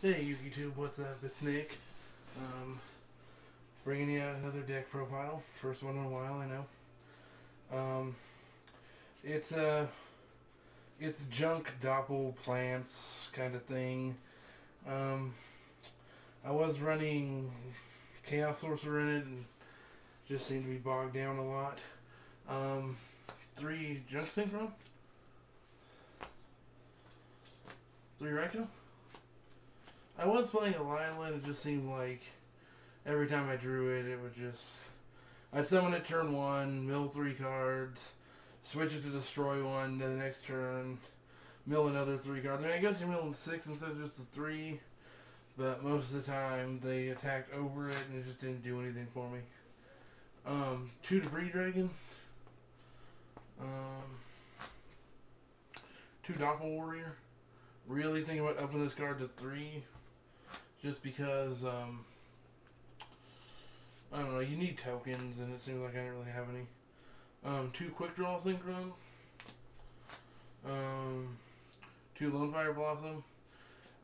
Hey YouTube, what's up? It's Nick. Um, Bringing you out another deck profile. First one in a while, I know. Um, it's it's junk Dopple plants kind of thing. Um, I was running Chaos Sorcerer in it and just seemed to be bogged down a lot. Um, 3 junk synchro, 3 Ryko. I was playing a Lila and it just seemed like every time I drew it, it would just... I'd summon it turn 1, mill 3 cards, switch it to destroy 1, then the next turn, mill another 3 cards. I mean, I guess you're milling 6 instead of just the 3, but most of the time they attacked over it and it just didn't do anything for me. 2 Debris Dragon, 2 Dopple Warrior. Really thinking about upping this card to 3, just because, I don't know, you need tokens, and it seems like I didn't really have any. 2 Quick Draw Synchro. 2 Lone Fire Blossom.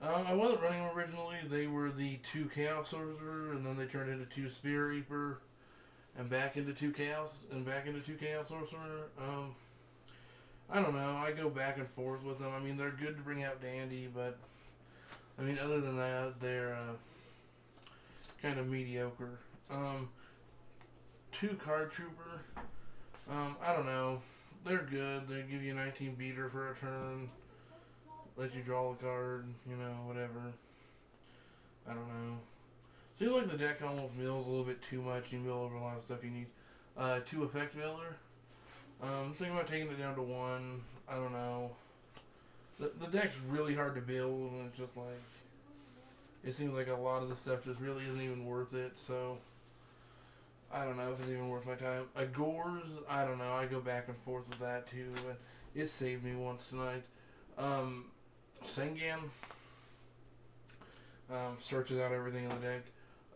I wasn't running them originally. They were the 2 Chaos Sorcerer, and then they turned into 2 Spear Reaper, and back into 2 Chaos, and back into 2 Chaos Sorcerer. I don't know. I go back and forth with them. I mean, they're good to bring out Dandy, but, I mean, other than that, they're kind of mediocre. 2 Card Trooper. I don't know. They're good. They give you a 19 beater for a turn. Let you draw a card. You know, whatever. I don't know. Seems like the deck almost mills a little bit too much. You mill over a lot of stuff you need. 2 Effect Veiler. Thinking about taking it down to 1. I don't know. The deck's really hard to build, and it's just like... It seems like a lot of the stuff just really isn't even worth it, so... I don't know if it's even worth my time. Gores, I don't know. I go back and forth with that too, but it saved me once tonight. Sengan searches out everything in the deck.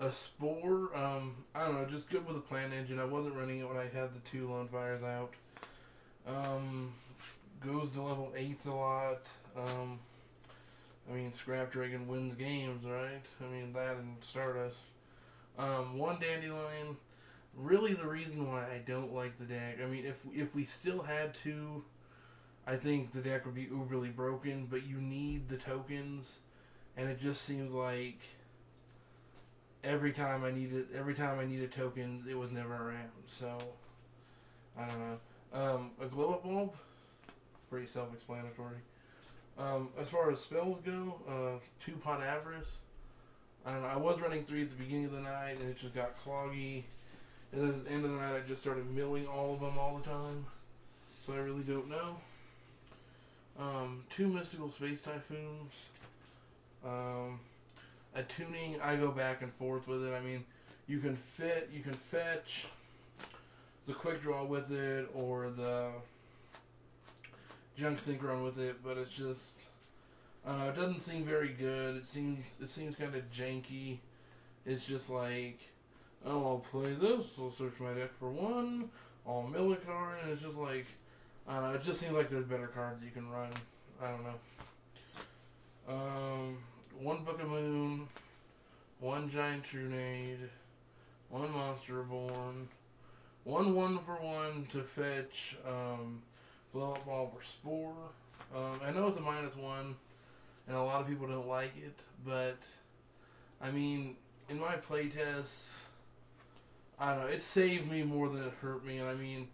A Spore, I don't know, just good with the Plant Engine. I wasn't running it when I had the 2 Lone Fires out. Goes to level 8s a lot. I mean, Scrap Dragon wins games, right? I mean, that and Stardust. 1 Dandelion. Really the reason why I don't like the deck. I mean, if we still had to, I think the deck would be uberly broken, but you need the tokens, and it just seems like every time I needed tokens, it was never around. So, I don't know. A Glow Up Bulb, pretty self-explanatory. As far as spells go, 2 Pot Avarice. I don't know, I was running 3 at the beginning of the night, and it just got cloggy. And then at the end of the night, I just started milling all of them all the time. So I really don't know. 2 Mystical Space Typhoons. Attuning, I go back and forth with it. I mean, you can fetch the Quick Draw with it, or the Junk Synchron with it, but it's just, I don't know, it doesn't seem very good. It seems kind of janky. It's just like, oh, I'll play this, I'll search my deck for 1, I'll mill a card, and it's just like, I don't know, it just seems like there's better cards you can run. I don't know. 1 Book of Moon, 1 Giant Trunade, 1 Monster Born, 1 1-for-1 to fetch, Blow Up Bulb or Spore. I know it's a -1, and a lot of people don't like it, but, I mean, in my playtests, I don't know, it saved me more than it hurt me, and I mean,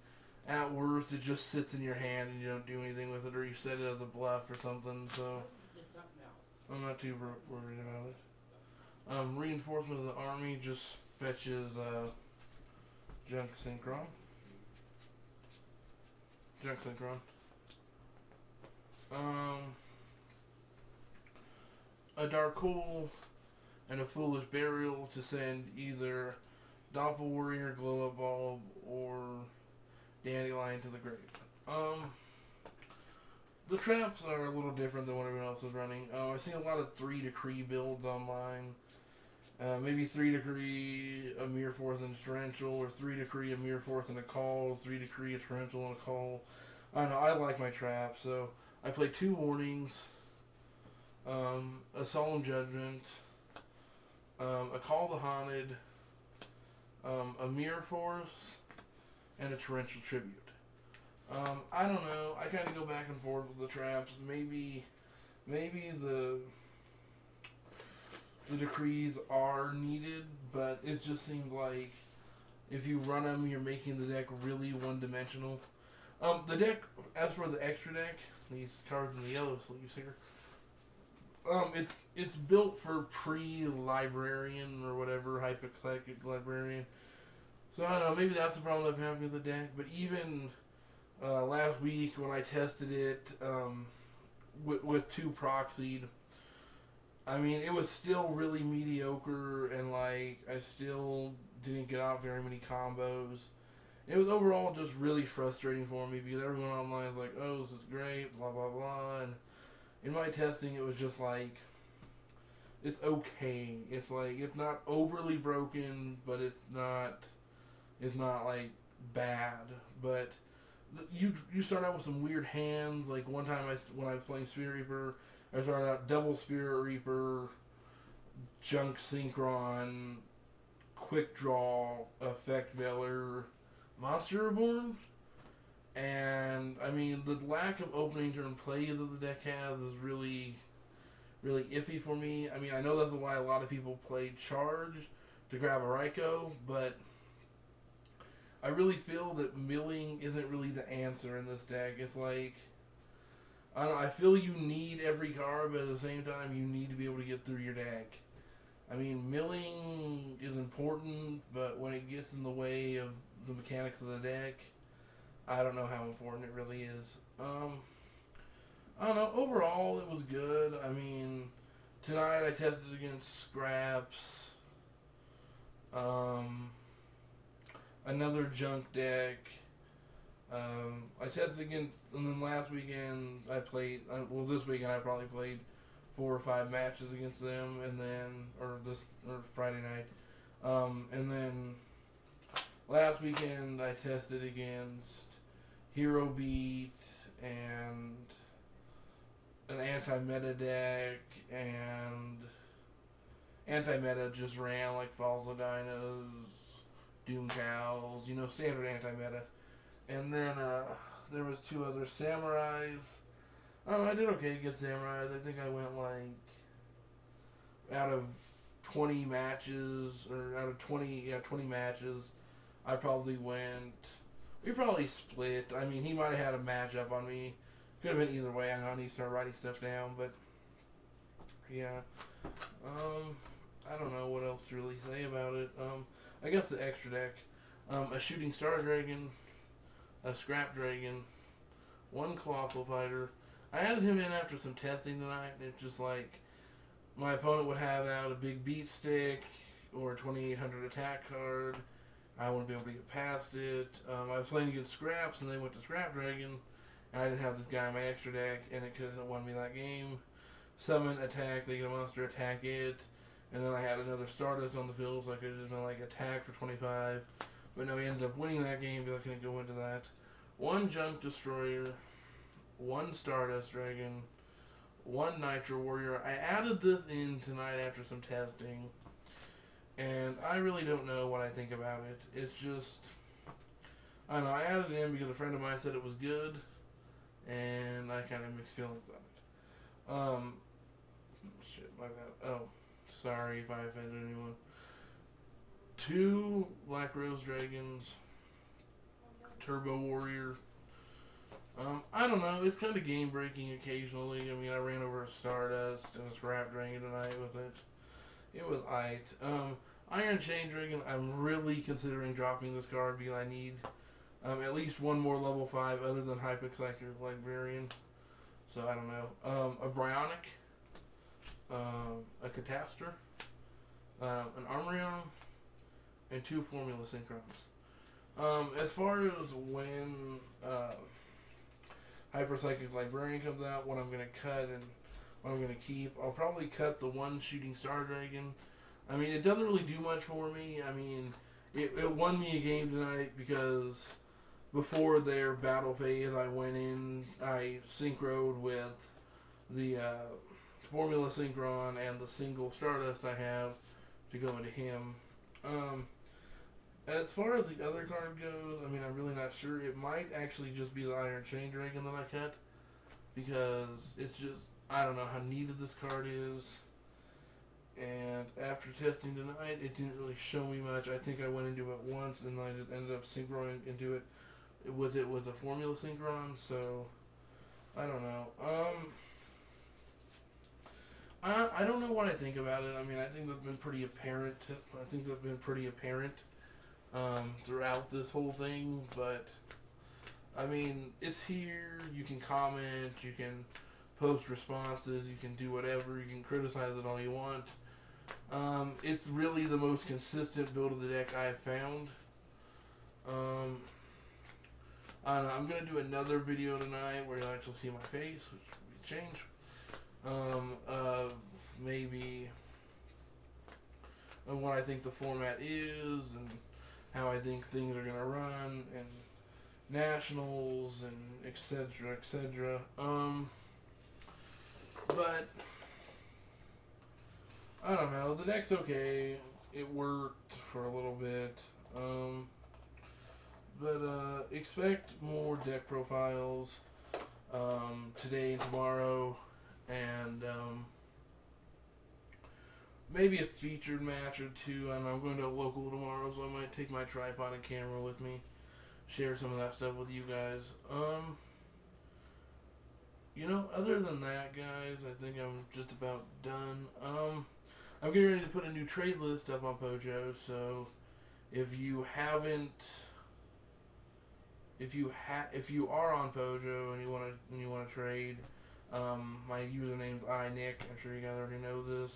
at worst, it just sits in your hand and you don't do anything with it, or you set it as a bluff or something, so I'm not too worried about it. Reinforcement of the army just fetches Junk Synchron. A Dark Hole and a Foolish Burial to send either Dopple Warrior, Glow Up Bulb, or Dandelion to the grave. The traps are a little different than what everyone else is running. I've seen a lot of 3 Decree builds online. Maybe 3 Decree, a Mirror Force, and a Torrential, or 3 Decree, a Mirror Force, and a Call, 3 Decree, a Torrential, and a Call. I don't know, I like my traps, so I play 2 Warnings. a Solemn Judgment, a Call of the Haunted, a Mirror Force, and a Torrential Tribute. I don't know. I kind of go back and forth with the traps. Maybe the decrees are needed, but it just seems like if you run them, you're making the deck really one-dimensional. The deck, as for the extra deck, these cards in the yellow sleeves here, it's built for pre-librarian or whatever, hypothetical librarian. So I don't know, maybe that's the problem I'm having with the deck. But even last week when I tested it with 2 proxied, I mean, it was still really mediocre, and like I still didn't get out very many combos. It was overall just really frustrating for me because everyone online was like, "Oh, this is great," blah blah blah, and in my testing, it was just like, it's okay. It's like, it's not overly broken, but it's not like bad. But you start out with some weird hands. Like one time when I was playing Spirit Reaper, I started out double Spirit Reaper, Junk Synchron, Quick Draw, Effect Veiler, Monster Reborn. And I mean, the lack of opening turn plays that the deck has is really, really iffy for me. I mean, I know that's why a lot of people play Charge to grab a Raikou, but I really feel that milling isn't really the answer in this deck. It's like, I don't know, I feel you need every card, but at the same time, you need to be able to get through your deck. I mean, milling is important, but when it gets in the way of the mechanics of the deck, I don't know how important it really is. I don't know. Overall, it was good. I mean, tonight I tested against Scraps. Another junk deck. I tested against, and then last weekend I played. Well, this weekend I probably played 4 or 5 matches against them, and then or Friday night, and then last weekend I tested against Hero Beat and an anti-meta deck, and anti-meta just ran like Falls of Dinos, Doom Cows, you know, standard anti-meta. And then there was 2 other Samurais. I don't know, I did okay against Samurais. I think I went like out of 20 matches, or out of 20 matches, I probably went. We probably split. I mean, he might have had a matchup on me. Could have been either way. I know I need to start writing stuff down, but yeah. I don't know what else to really say about it. I guess the extra deck. A Shooting Star Dragon, a Scrap Dragon, 1 Colossal Fighter. I added him in after some testing tonight, and it's just like, my opponent would have out a big beat stick, or a 2800 attack card. I wouldn't be able to get past it. I was playing against Scraps, and they went to Scrap Dragon, and I didn't have this guy in my extra deck, and it could have won me that game. Summon, attack, they get a monster, attack it, and then I had another Stardust on the field, so I could have just been like, attack for 25. But no, he ended up winning that game, but I couldn't go into that. 1 Junk Destroyer, 1 Stardust Dragon, 1 Nitro Warrior. I added this in tonight after some testing, and I really don't know what I think about it. It's just, I don't know, I added it in because a friend of mine said it was good, and I kind of mixed feelings on it. Shit, my bad. Oh, sorry if I offended anyone. 2 Black Rose Dragons, Turbo Warrior. I don't know, it's kind of game breaking occasionally. I mean, I ran over a Stardust and a Scrap Dragon tonight with it. It was aight. Iron Chain Dragon, I'm really considering dropping this card because I need at least 1 more level 5 other than Hypexcycler Librarian. So I don't know. A Bryonic, a Catastor, an Armorion, and 2 Formula Synchrons. As far as when Hyperpsychic Librarian comes out, what I'm going to cut and what I'm going to keep, I'll probably cut the 1 Shooting Star Dragon. I mean, it doesn't really do much for me. I mean, it won me a game tonight because before their battle phase, I went in, I synchroed with the Formula Synchron and the single Stardust I have to go into him. As far as the other card goes, I mean, I'm really not sure. It might actually just be the Iron Chain Dragon that I cut, because it's just, I don't know how needed this card is. And after testing tonight, it didn't really show me much. I think I went into it once, and I just ended up synchroning into it with a Formula Synchron, so I don't know. I don't know what I think about it. I mean, I think that's been pretty apparent. Throughout this whole thing, but I mean, it's here. You can comment, you can post responses, you can do whatever, you can criticize it all you want. It's really the most consistent build of the deck I've found. I don't know, I'm going to do another video tonight where you'll actually see my face, which will be a change. Maybe what I think the format is, and how I think things are going to run, and nationals, and etc., etc. But I don't know, the deck's okay. It worked for a little bit. But expect more deck profiles today and tomorrow, and maybe a featured match or two. I know I'm going to a local tomorrow, so I might take my tripod and camera with me, share some of that stuff with you guys. Other than that, guys, I think I'm just about done. I'm getting ready to put a new trade list up on Pojo, so if you are on Pojo and you want to trade, my username's iNick. I'm sure you guys already know this.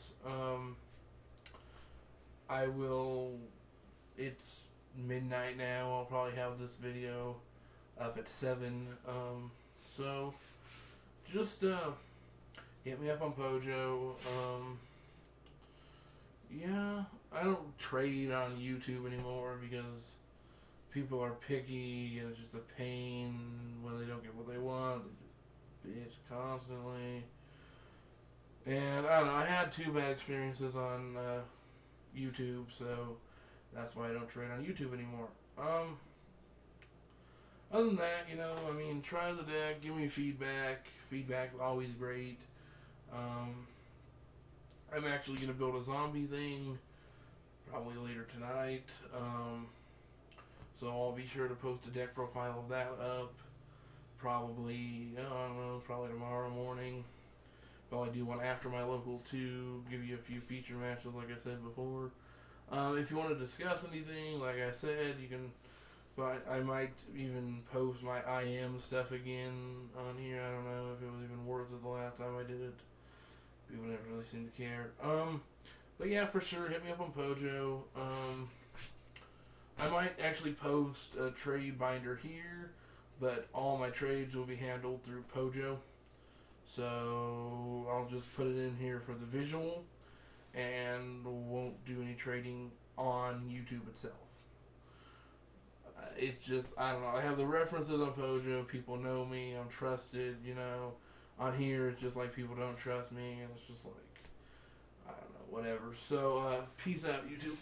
It's midnight now. I'll probably have this video up at 7. So just hit me up on Pojo. Yeah, I don't trade on YouTube anymore because people are picky, and it's just a pain when they don't get what they want. They just bitch constantly. And I don't know, I had 2 bad experiences on YouTube, so that's why I don't trade on YouTube anymore. Other than that, I mean, try the deck, give me feedback. Feedback's always great. I'm actually going to build a zombie thing probably later tonight. So I'll be sure to post a deck profile of that up. Probably, I don't know, probably tomorrow morning. Probably do one after my local too. Give you a few feature matches, like I said before. If you want to discuss anything, like I said, you can. But I might even post my IM stuff again on here. I don't know if it was even worth it the last time I did it. People didn't really seem to care. But yeah, for sure, hit me up on Pojo. I might actually post a trade binder here, but all my trades will be handled through Pojo. So I'll just put it in here for the visual, and won't do any trading on YouTube itself. It's just, I don't know, I have the references on Pojo, people know me, I'm trusted, On here, it's just like people don't trust me, and it's just like, I don't know, whatever. So, peace out, YouTube.